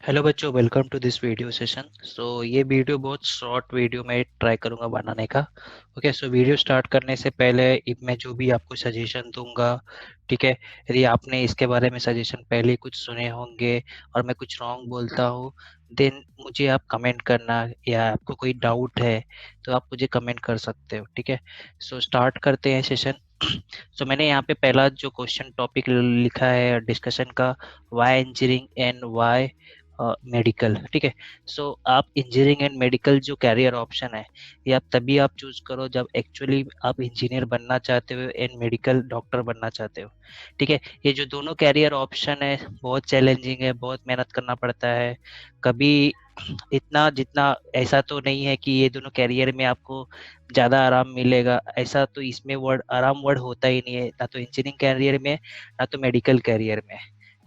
Hello बच्चों, welcome to this video session. ये video बहुत शॉर्ट वीडियो मैं ट्राई करूंगा बनाने का। ओके, सो वीडियो स्टार्ट करने से पहले मैं जो भी आपको सजेशन दूंगा, ठीक है, यदि आपने इसके बारे में सजेशन पहले कुछ सुने होंगे और मैं कुछ रॉन्ग बोलता हूँ, देन मुझे आप कमेंट करना, या आपको कोई डाउट है तो आप मुझे कमेंट कर सकते हो, ठीक है। सो स्टार्ट करते हैं सेशन। सो मैंने यहाँ पे पहला जो क्वेश्चन टॉपिक लिखा है डिस्कशन का, why engineering and why medical, ठीक है। सो आप इंजीनियरिंग एंड मेडिकल जो कैरियर ऑप्शन है, ये आप तभी आप चूज करो जब एक्चुअली आप इंजीनियर बनना चाहते हो एंड मेडिकल डॉक्टर बनना चाहते हो, ठीक है। ये जो दोनों कैरियर ऑप्शन है बहुत चैलेंजिंग है, बहुत मेहनत करना पड़ता है। कभी इतना जितना ऐसा तो नहीं है कि ये दोनों कैरियर में आपको ज़्यादा आराम मिलेगा, ऐसा तो इसमें वर्ड आराम वर्ड होता ही नहीं है, ना तो इंजीनियरिंग कैरियर में ना तो मेडिकल कैरियर में,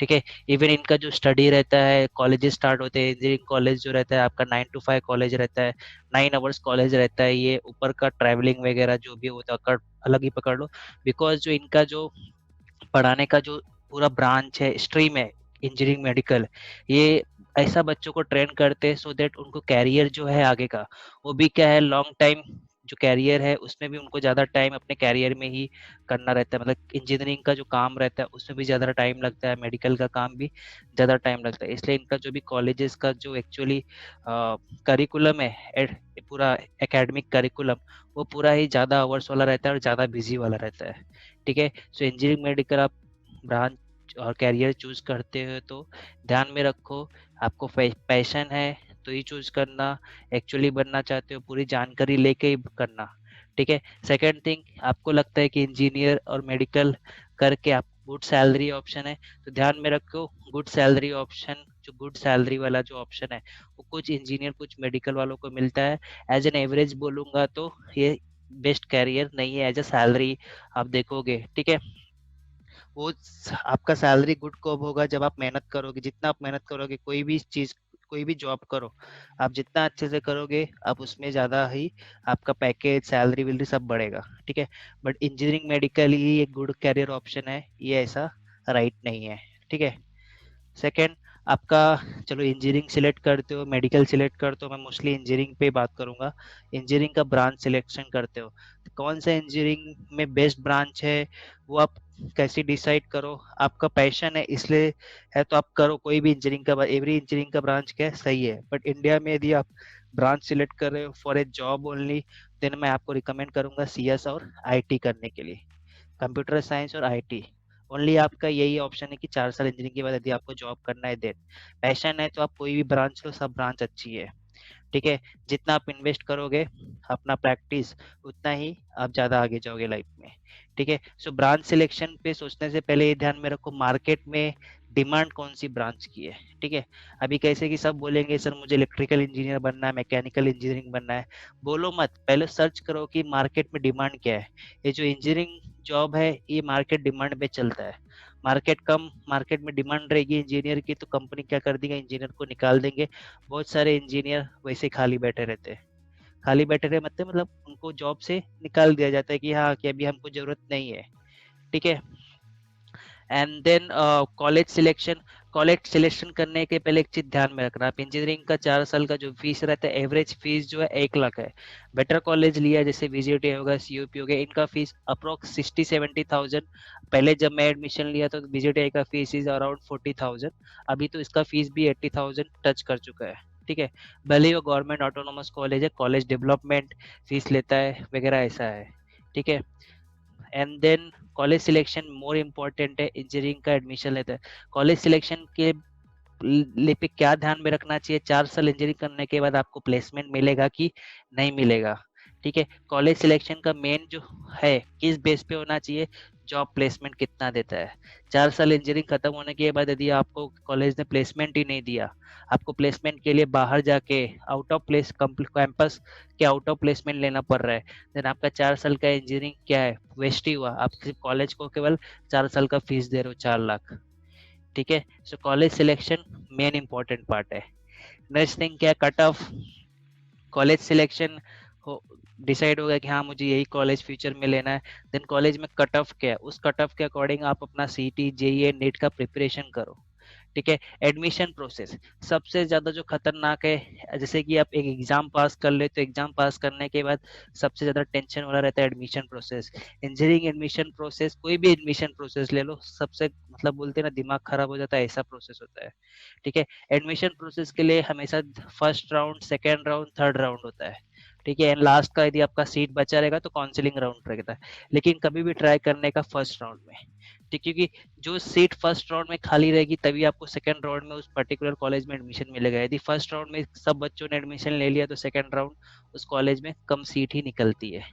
ठीक है। इवन इनका जो स्टडी रहता है, कॉलेजेस स्टार्ट होते हैं, इंजीनियरिंग कॉलेज जो रहता है आपका 9 to 5 कॉलेज रहता है, 9 आवर्स कॉलेज रहता है। ये ऊपर का ट्रैवलिंग वगैरह जो भी होता है अलग ही पकड़ लो। बिकॉज जो इनका जो पढ़ाने का जो पूरा ब्रांच है, स्ट्रीम है, इंजीनियरिंग मेडिकल, ये ऐसा बच्चों को ट्रेन करते हैं सो दैट उनको कैरियर जो है आगे का, वो भी क्या है, लॉन्ग टाइम जो कैरियर है उसमें भी उनको ज़्यादा टाइम अपने कैरियर में ही करना रहता है। मतलब इंजीनियरिंग का जो काम रहता है उसमें भी ज़्यादा टाइम लगता है, मेडिकल का काम भी ज़्यादा टाइम लगता है। इसलिए इनका जो भी कॉलेजेस का जो एक्चुअली करिकुलम है, पूरा एकेडमिक करिकुलम, वो पूरा ही ज़्यादा आवर्स वाला रहता है और ज़्यादा बिजी वाला रहता है, ठीक है। सो इंजीनियरिंग मेडिकल आप ब्रांच और कैरियर चूज करते हो तो ध्यान में रखो, आपको पैशन है तो ही चूज करना, एक्चुअली बनना चाहते हो पूरी जानकारी लेके ही करना, ठीक है। सेकंड थिंग, आपको लगता है कि इंजीनियर और मेडिकल करके आप गुड सैलरी ऑप्शन है, तो ध्यान में रखो गुड सैलरी ऑप्शन, जो गुड सैलरी वाला जो ऑप्शन है वो कुछ इंजीनियर कुछ मेडिकल वालों को मिलता है। एज एन एवरेज बोलूंगा तो ये बेस्ट कैरियर नहीं है एज अ सैलरी, आप देखोगे, ठीक है। वो आपका सैलरी गुड कब होगा, जब आप मेहनत करोगे, जितना आप मेहनत करोगे कोई भी चीज, कोई भी जॉब करो, आप जितना अच्छे से करोगे आप उसमें ज्यादा ही आपका पैकेज सैलरी वैलरी सब बढ़ेगा, ठीक है। बट इंजीनियरिंग मेडिकल ही एक गुड कैरियर ऑप्शन है, ये ऐसा राइट नहीं है, ठीक है। सेकंड, आपका, चलो इंजीनियरिंग सिलेक्ट करते हो, मेडिकल सिलेक्ट करते हो, मैं मोस्टली इंजीनियरिंग पे बात करूंगा। इंजीनियरिंग का ब्रांच सिलेक्शन करते हो तो कौन सा इंजीनियरिंग में बेस्ट ब्रांच है वो आप कैसे डिसाइड करो। आपका पैशन है इसलिए है तो आप करो कोई भी इंजीनियरिंग का, एवरी इंजीनियरिंग का ब्रांच क्या है सही है, बट इंडिया में यदि आप ब्रांच सिलेक्ट कर रहे हो for a job only, then मैं आपको रिकमेंड करूंगा सीएस और आईटी करने के लिए, कंप्यूटर साइंस और आईटी। ओनली आपका यही ऑप्शन है कि 4 साल इंजीनियरिंग के बाद यदि आपको जॉब करना है, देन पैशन है तो आप कोई भी ब्रांच लो, सब ब्रांच अच्छी है, ठीक है। जितना आप इन्वेस्ट करोगे अपना प्रैक्टिस, उतना ही आप ज्यादा आगे जाओगे लाइफ में, ठीक है। सो ब्रांच सिलेक्शन पे सोचने से पहले ये ध्यान में रखो मार्केट में डिमांड कौन सी ब्रांच की है, ठीक है। अभी कैसे कि सब बोलेंगे सर मुझे इलेक्ट्रिकल इंजीनियर बनना है, मैकेनिकल इंजीनियरिंग बनना है, बोलो मत, पहले सर्च करो कि मार्केट में डिमांड क्या है। ये जो इंजीनियरिंग जॉब है ये मार्केट डिमांड पे चलता है। मार्केट में डिमांड रहेगी इंजीनियर की तो कंपनी क्या कर देगा, इंजीनियर को निकाल देंगे। बहुत सारे इंजीनियर वैसे खाली बैठे रहते हैं, खाली बैठे रहे मतलब उनको जॉब से निकाल दिया जाता है कि हाँ कि अभी हमको जरूरत नहीं है, ठीक है। एंड देन कॉलेज सिलेक्शन करने के पहले एक चीज ध्यान में रखना, आप इंजीनियरिंग का 4 साल का जो फीस रहता है, एवरेज फीस जो है 1 लाख है। बेटर कॉलेज लिया जैसे बीजेटी होगा, सीयूपी हो गया, इनका फीस अप्रोक्स 60-70 थाउजेंड। पहले जब मैं एडमिशन लिया तो बीजेटी का फीस इज अराउंड 40 थाउजेंड, अभी तो इसका फीस भी 80 थाउजेंड टच कर चुका है, ठीक है। भले ही वो गवर्नमेंट ऑटोनोमस कॉलेज है, कॉलेज डेवलपमेंट फीस लेता है वगैरह ऐसा है, ठीक है। And then college selection more important है, इंजीनियरिंग का एडमिशन लेता है। कॉलेज सिलेक्शन के पे क्या ध्यान में रखना चाहिए, 4 साल इंजीनियरिंग करने के बाद आपको प्लेसमेंट मिलेगा कि नहीं मिलेगा, ठीक है। कॉलेज सिलेक्शन का मेन जो है किस बेस पे होना चाहिए, जॉब प्लेसमेंट कितना देता है। 4 साल इंजीनियरिंग खत्म होने के बाद यदि आपको कॉलेज ने प्लेसमेंट ही नहीं दिया, आपको प्लेसमेंट के लिए बाहर जाके आउट ऑफ प्लेस कैंपस के आउट ऑफ प्लेसमेंट लेना पड़ रहा है, देन आपका 4 साल का इंजीनियरिंग क्या है, वेस्ट ही हुआ। आप सिर्फ कॉलेज को केवल 4 साल का फीस दे रहे हो, 4 लाख, ठीक है। So college selection main important part है। नेक्स्ट थिंग क्या, कट ऑफ। कॉलेज सिलेक्शन हो डिसाइड होगा कि हाँ मुझे यही कॉलेज फ्यूचर में लेना है, देन कॉलेज में कट ऑफ क्या है, उस कट ऑफ के अकॉर्डिंग आप अपना सीटी जेईई नीट का प्रिपरेशन करो, ठीक है। एडमिशन प्रोसेस सबसे ज्यादा जो खतरनाक है, जैसे कि आप एक एग्जाम पास कर ले तो एग्जाम पास करने के बाद सबसे ज्यादा टेंशन वाला रहता है admission process. Engineering admission process, कोई भी एडमिशन प्रोसेस ले लो, सबसे मतलब बोलते हैं ना दिमाग खराब हो जाता है, ऐसा प्रोसेस होता है। ठीक है। एडमिशन प्रोसेस के लिए हमेशा first round, second round, third round होता है। ठीक है। एंड लास्ट का यदि आपका सीट बचा रहेगा तो काउंसलिंग राउंड रहता है, लेकिन कभी भी ट्राई करने का फर्स्ट राउंड में। ठीक, क्योंकि जो सीट फर्स्ट राउंड में खाली रहेगी तभी आपको सेकंड राउंड में उस पर्टिकुलर कॉलेज में एडमिशन मिलेगा। यदि फर्स्ट राउंड में सब बच्चों ने एडमिशन ले लिया तो सेकंड राउंड उस कॉलेज में कम सीट ही निकलती है।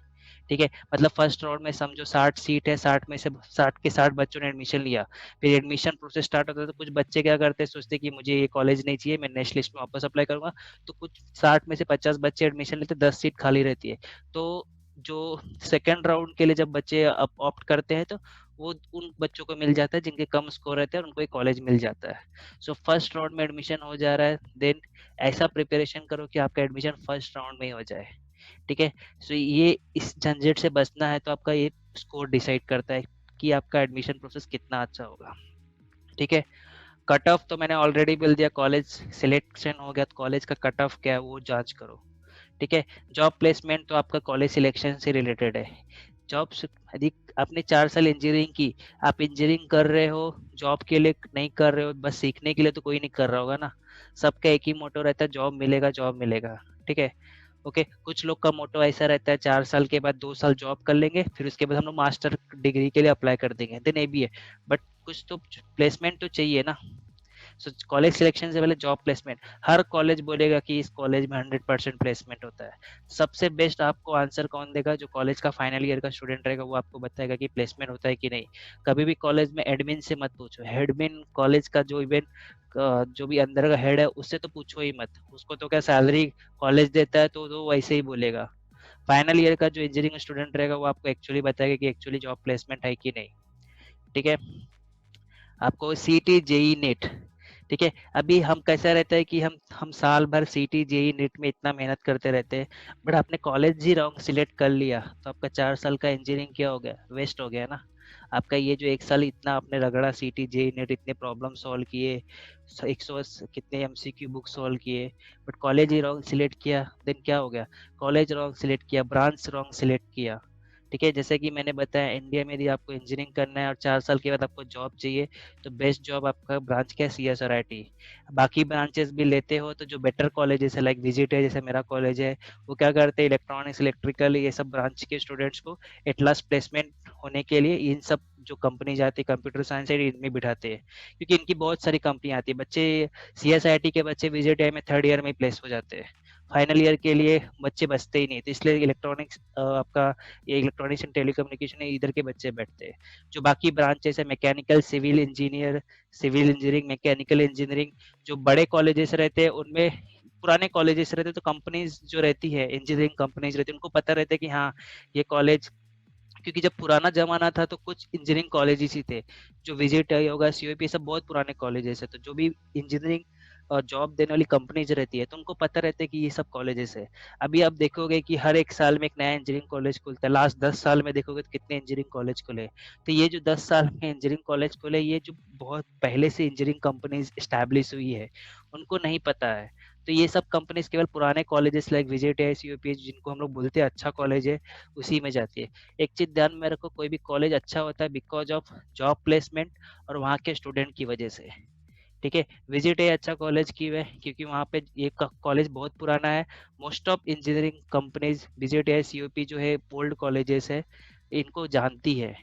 ठीक है। मतलब फर्स्ट राउंड में समझो 60 सीट है, 60 में से 60 के 60 बच्चों ने एडमिशन लिया। फिर एडमिशन प्रोसेस स्टार्ट होता है तो कुछ बच्चे क्या करते हैं, सोचते हैं कि मुझे ये कॉलेज नहीं चाहिए, मैं नेक्स्ट लिस्ट में वापस अप्लाई करूंगा। तो कुछ 60 में से 50 बच्चे एडमिशन लेते, 10 सीट खाली रहती है। तो जो सेकेंड राउंड के लिए जब बच्चे ऑप्ट करते हैं तो वो उन बच्चों को मिल जाता है जिनके कम स्कोर रहते हैं और उनको एक कॉलेज मिल जाता है। सो फर्स्ट राउंड में एडमिशन हो जा रहा है, देन ऐसा प्रिपरेशन करो कि आपका एडमिशन फर्स्ट राउंड में ही हो जाए। ठीक है। सो ये इस झंझट से बचना है तो आपका ये स्कोर डिसाइड करता है कि आपका एडमिशन प्रोसेस कितना अच्छा होगा। ठीक है। कट ऑफ तो मैंने ऑलरेडी बोल दिया, कॉलेज सिलेक्शन हो गया तो कॉलेज का कट ऑफ क्या है वो जांच करो। ठीक है। जॉब प्लेसमेंट तो आपका कॉलेज सिलेक्शन से रिलेटेड है। जॉब यदि आपने 4 साल इंजीनियरिंग की, आप इंजीनियरिंग कर रहे हो, जॉब के लिए नहीं कर रहे हो, बस सीखने के लिए, तो कोई नहीं कर रहा होगा ना। सबका एक ही मोटो रहता है, जॉब मिलेगा, जॉब मिलेगा। ठीक है। ओके। कुछ लोग का मोटो ऐसा रहता है 4 साल के बाद 2 साल जॉब कर लेंगे, फिर उसके बाद हम लोग मास्टर डिग्री के लिए अप्लाई कर देंगे, देन ये भी है। बट कुछ तो प्लेसमेंट तो चाहिए ना। सो कॉलेज सिलेक्शन से पहले जॉब प्लेसमेंट, हर कॉलेज बोलेगा कि इस कॉलेज में 100% प्लेसमेंट होता है। सबसे बेस्ट आपको आंसर कौन देगा, जो कॉलेज का फाइनल ईयर का स्टूडेंट रहेगा, वो आपको बताएगा कि प्लेसमेंट होता है कि नहीं। कभी भी कॉलेज में एडमिन से मत पूछो, हेडमिन कॉलेज का जो इवेंट जो भी अंदर का हेड है उससे तो पूछो ही मत, उसको तो क्या सैलरी कॉलेज देता है तो वैसे ही बोलेगा। फाइनल ईयर का जो इंजीनियरिंग स्टूडेंट रहेगा वो आपको एक्चुअली बताएगा कि एक्चुअली जॉब प्लेसमेंट है कि नहीं। ठीक है। आपको सीटी जेई नेट, ठीक है। अभी हम कैसा रहता है कि हम साल भर सीटी जेई नेट में इतना मेहनत करते रहते हैं, बट आपने कॉलेज ही रॉन्ग सिलेक्ट कर लिया तो आपका 4 साल का इंजीनियरिंग क्या हो गया, वेस्ट हो गया ना। आपका ये जो 1 साल इतना आपने रगड़ा, सीटी जेई नेट इतने प्रॉब्लम सॉल्व किए, 100 कितने एमसीक्यू बुक सॉल्व किए, but college he wrong select किया, देन क्या हो गया, कॉलेज रॉन्ग सिलेक्ट किया, ब्रांच रॉन्ग सिलेक्ट किया। ठीक है। जैसे कि मैंने बताया, इंडिया में यदि आपको इंजीनियरिंग करना है और 4 साल के बाद आपको जॉब चाहिए तो बेस्ट जॉब आपका ब्रांच क्या है, CSRIT। बाकी ब्रांचेस भी लेते हो तो जो बेटर कॉलेजेस है लाइक विजिट है, जैसे मेरा कॉलेज है, वो क्या करते हैं, इलेक्ट्रॉनिक्स, इलेक्ट्रिकल, ये सब ब्रांच के स्टूडेंट्स को एट लास्ट प्लेसमेंट होने के लिए इन सब जो कंपनी जाती है कंप्यूटर साइंस है इनमें बिठाते हैं, क्योंकि इनकी बहुत सारी कंपनी आती है। बच्चे CSIT के बच्चे विजिट है में थर्ड ईयर में प्लेस हो जाते हैं, फाइनल ईयर के लिए बच्चे बचते ही नहीं, तो इसलिए इलेक्ट्रॉनिक्स आपका ये इलेक्ट्रॉनिक्स एंड टेलीकम्युनिकेशन है, इधर के बच्चे बैठते हैं। जो बाकी ब्रांचेस है mechanical, civil engineer, civil engineering, mechanical engineering, जो बड़े कॉलेजेस रहते हैं उनमें, पुराने कॉलेजेस रहते हैं तो कंपनीज जो रहती है इंजीनियरिंग कंपनीज रहती है उनको पता रहता है कि हाँ ये कॉलेज, क्योंकि जब पुराना जमाना था तो कुछ इंजीनियरिंग कॉलेजेस ही थे, जो विजिट है होगा, COP, सब बहुत पुराने कॉलेजेस है, तो जो भी इंजीनियरिंग जॉब देने वाली कंपनीज रहती है तो उनको पता रहता है कि ये सब कॉलेजेस है। अभी आप देखोगे कि हर एक साल में एक नया इंजीनियरिंग कॉलेज खुलता है, लास्ट 10 साल में देखोगे तो कितने इंजीनियरिंग कॉलेज खुले। तो ये जो 10 साल में इंजीनियरिंग कॉलेज खुले, ये जो बहुत पहले से इंजीनियरिंग कंपनीज स्टैब्लिश हुई है उनको नहीं पता है। तो ये सब कंपनीज केवल पुराने कॉलेजेस लाइक विजिट है, COP, जिनको हम लोग बोलते हैं अच्छा कॉलेज है, उसी में जाती है। एक चीज ध्यान में रखो, कोई भी कॉलेज अच्छा होता है बिकॉज ऑफ जॉब प्लेसमेंट और वहाँ के स्टूडेंट की वजह से। ठीक है। विजिट है अच्छा कॉलेज की है क्योंकि वहाँ पे ये कॉलेज बहुत पुराना है। Most of engineering companies visit है, COP जो है ओल्ड कॉलेजेस है, इनको जानती है,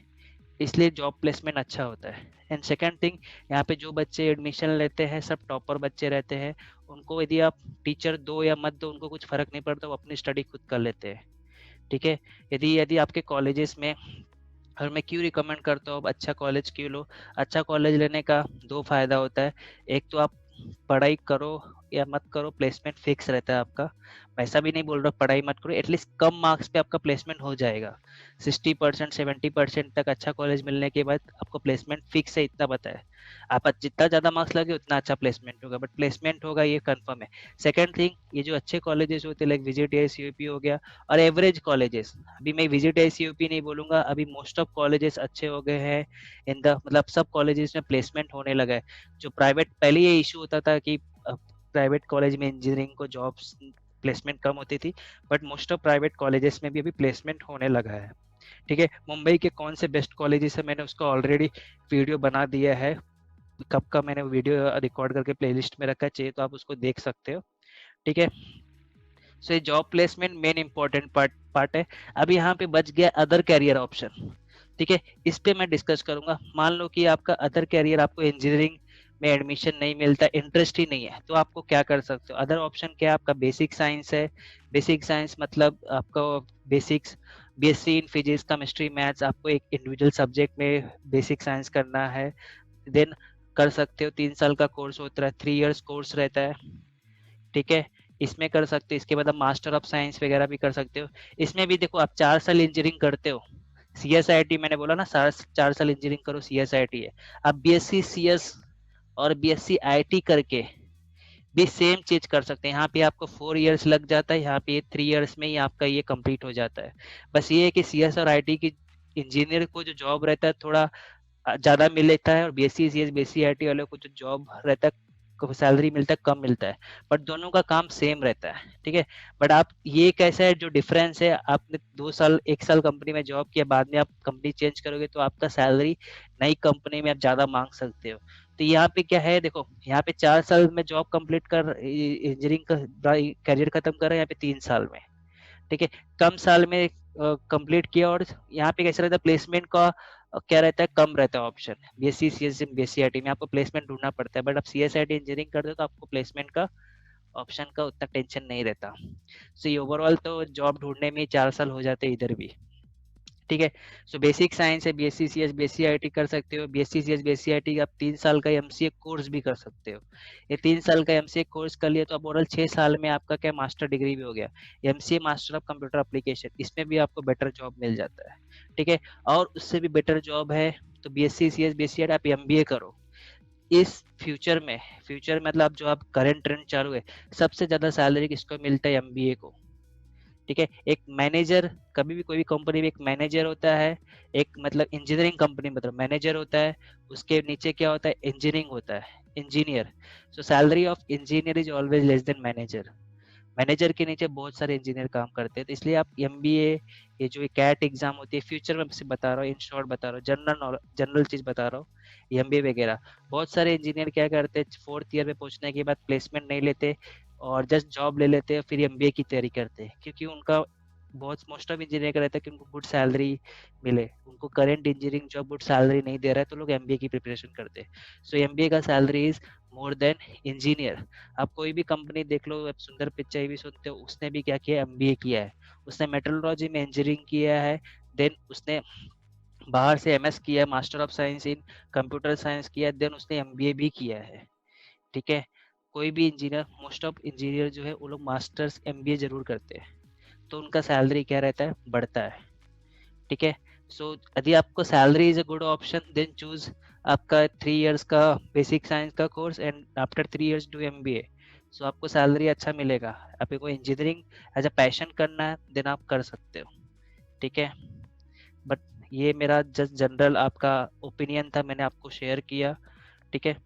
इसलिए जॉब प्लेसमेंट अच्छा होता है। एंड सेकंड थिंग, यहाँ पे जो बच्चे एडमिशन लेते हैं सब टॉपर बच्चे रहते हैं, उनको यदि आप टीचर दो या मत दो उनको कुछ फर्क नहीं पड़ता, वो अपनी स्टडी खुद कर लेते हैं। ठीक है। यदि यदि आपके कॉलेजेस में, और मैं क्यों रिकमेंड करता हूँ अच्छा कॉलेज क्यों लो, अच्छा कॉलेज लेने का दो फायदा होता है। एक तो आप पढ़ाई करो या मत करो, प्लेसमेंट फिक्स रहता है आपका। मैं ऐसा भी नहीं बोल रहा पढ़ाई मत करो, एटलीस्ट कम मार्क्स पे आपका प्लेसमेंट हो जाएगा। 60%, 70% तक अच्छा कॉलेज मिलने के बाद आपको प्लेसमेंट फिक्स है, इतना पता है। आप जितना ज़्यादा मार्क्स लगे उतना अच्छा प्लेसमेंट होगा, बट प्लेसमेंट होगा ये कंफर्म है। सेकंड थिंग, ये जो अच्छे कॉलेजेस होते हैं लाइक विजिट यूपी हो गया और एवरेज कॉलेजेस, अभी मैं विजिट यूपी नहीं बोलूंगा, अभी मोस्ट ऑफ कॉलेजेस अच्छे हो गए हैं इन द मतलब सब कॉलेजेस में प्लेसमेंट होने लगा है। जो प्राइवेट पहले ये इशू होता था कि प्राइवेट कॉलेज में इंजीनियरिंग को जॉब्स प्लेसमेंट कम होती थी, but most of private colleges में भी अभी प्लेसमेंट होने लगा है। ठीक है, मुंबई के कौन से बेस्ट कॉलेजेस है मैंने उसका ऑलरेडी वीडियो बना दिया है, कब का मैंने वीडियो रिकॉर्ड करके प्लेलिस्ट में रखा है, चाहिए तो आप उसको देख सकते हो। ठीक है, सो ये job placement main important part है। अब यहाँ पे बच गया अदर कैरियर ऑप्शन। ठीक है, इस पे मैं डिस्कस करूंगा। मान लो कि आपका अदर कैरियर, आपको इंजीनियरिंग में एडमिशन नहीं मिलता, इंटरेस्ट ही नहीं है, तो आपको क्या कर सकते हो? अदर ऑप्शन क्या है आपका? बेसिक साइंस है। बेसिक साइंस मतलब आपका basics, BSc in physics chemistry maths, आपको एक इंडिविजुअल सब्जेक्ट में बेसिक साइंस करना है, देन कर सकते हो। 3 साल का कोर्स होता है, 3 इयर्स कोर्स रहता है। ठीक है, इसमें कर सकते हो। इसके बाद आप मास्टर ऑफ साइंस वगैरह भी कर सकते हो। इसमें भी देखो, आप 4 साल इंजीनियरिंग करते हो, CSIT मैंने बोला ना, 4 साल इंजीनियरिंग करो, CSIT है। आप BSc CS और BSc IT करके भी सेम चीज कर सकते हैं। यहाँ पे आपको 4 इयर्स लग जाता है, यहाँ पे 3 इयर्स में ही आपका ये कंप्लीट हो जाता है। बस ये है कि CS और IT की इंजीनियर को जो जॉब रहता है थोड़ा ज्यादा मिल लेता है, और BSc CS BSc IT वाले को जो जॉब रहता है सैलरी मिलता है कम मिलता है, बट दोनों का काम सेम रहता है। ठीक है, बट आप ये कैसा है, जो डिफरेंस है, आपने 2 साल 1 साल कंपनी में जॉब किया, बाद में आप कंपनी चेंज करोगे तो आपका सैलरी नई कंपनी में आप ज्यादा मांग सकते हो। तो यहाँ पे क्या है, देखो यहाँ पे 4 साल में जॉब कंप्लीट कर इंजीनियरिंग का करियर खत्म कर रहे हैं, यहाँ पे 3 साल में। ठीक है, कम साल में कंप्लीट किया, और यहाँ पे कैसा रहता है प्लेसमेंट का, क्या रहता है, कम रहता है option. BSc CS BSc IT में आपको प्लेसमेंट ढूंढना पड़ता है, बट आप CSIT इंजीनियरिंग करते हो तो आपको प्लेसमेंट का ऑप्शन का उतना टेंशन नहीं रहता। सो ये ओवरऑल तो जॉब ढूंढने में 4 साल हो जाते हैं इधर भी। ठीक है, सो बेसिक साइंस है, BSc CS BSc IT कर सकते हो। BSc CS BSc IT आप 3 साल का MCA कोर्स भी कर सकते हो। ये 3 साल का MCA कोर्स कर लिया तो अब ओवरऑल 6 साल में आपका क्या मास्टर डिग्री भी हो गया। MCA master of computer application, इसमें भी आपको बेटर जॉब मिल जाता है। ठीक है, और उससे भी बेटर जॉब है तो BSc CS BSc IT आप MBA करो। इस फ्यूचर मतलब जो आप करंट ट्रेंड चालू है, सबसे ज्यादा सैलरी किसको मिलता है? MBA को। ठीक है, एक मैनेजर, कभी भी कोई भी कंपनी में एक मैनेजर होता है, एक मतलब इंजीनियरिंग कंपनी मतलब मैनेजर होता है, उसके नीचे क्या होता है? इंजीनियरिंग होता है, engineer. So salary of engineer is always less than manager. Manager के नीचे बहुत सारे इंजीनियर काम करते हैं, तो इसलिए आप MBA, ये जो कैट एग्जाम होती है, फ्यूचर में से बता रहा हूँ, इन शॉर्ट बता रहा हूँ, जनरल चीज बता रहा हूँ, MBA वगैरह। बहुत सारे इंजीनियर क्या करते हैं, 4th ईयर में पहुंचने के बाद प्लेसमेंट नहीं लेते और जस्ट जॉब ले लेते हैं, फिर MBA की तैयारी करते हैं, क्योंकि उनका बहुत मोस्ट ऑफ इंजीनियर का रहता है कि उनको गुड सैलरी मिले। उनको current engineering job good salary नहीं दे रहा है तो लोग MBA की प्रिपरेशन करते हैं। सो MBA का salary is more than engineer. आप कोई भी कंपनी देख लो, आप सुंदर पिचाई भी सुनते हो, उसने भी क्या किया? MBA किया है। उसने मेट्रोलॉजी में इंजीनियरिंग किया है, देन उसने बाहर से MS किया है, master of science in computer science किया है, देन उसने MBA भी किया है। ठीक है, कोई भी इंजीनियर, मोस्ट ऑफ इंजीनियर जो है वो लोग मास्टर्स MBA जरूर करते हैं, तो उनका सैलरी क्या रहता है? बढ़ता है। ठीक है, सो यदि आपको salary is a good option, then choose आपका 3 इयर्स का बेसिक साइंस का course and after 3 years do MBA। So आपको सैलरी अच्छा मिलेगा। आपको इंजीनियरिंग एज अ पैशन करना है, देन आप कर सकते हो। ठीक है, बट ये मेरा जस्ट जनरल आपका ओपिनियन था, मैंने आपको शेयर किया। ठीक है,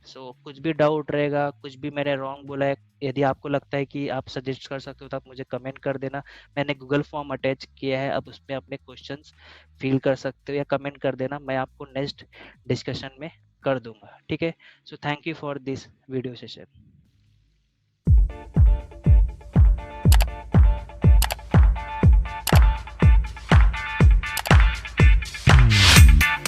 सो कुछ भी डाउट रहेगा, कुछ भी मैंने रॉन्ग बोला है, यदि आपको लगता है कि आप सजेस्ट कर सकते हो तो आप मुझे कमेंट कर देना। मैंने गूगल फॉर्म अटैच किया है, अब उसमें अपने क्वेश्चंस फिल कर सकते हो या कमेंट कर देना, मैं आपको नेक्स्ट डिस्कशन में कर दूंगा। ठीक है, so thank you for this video session.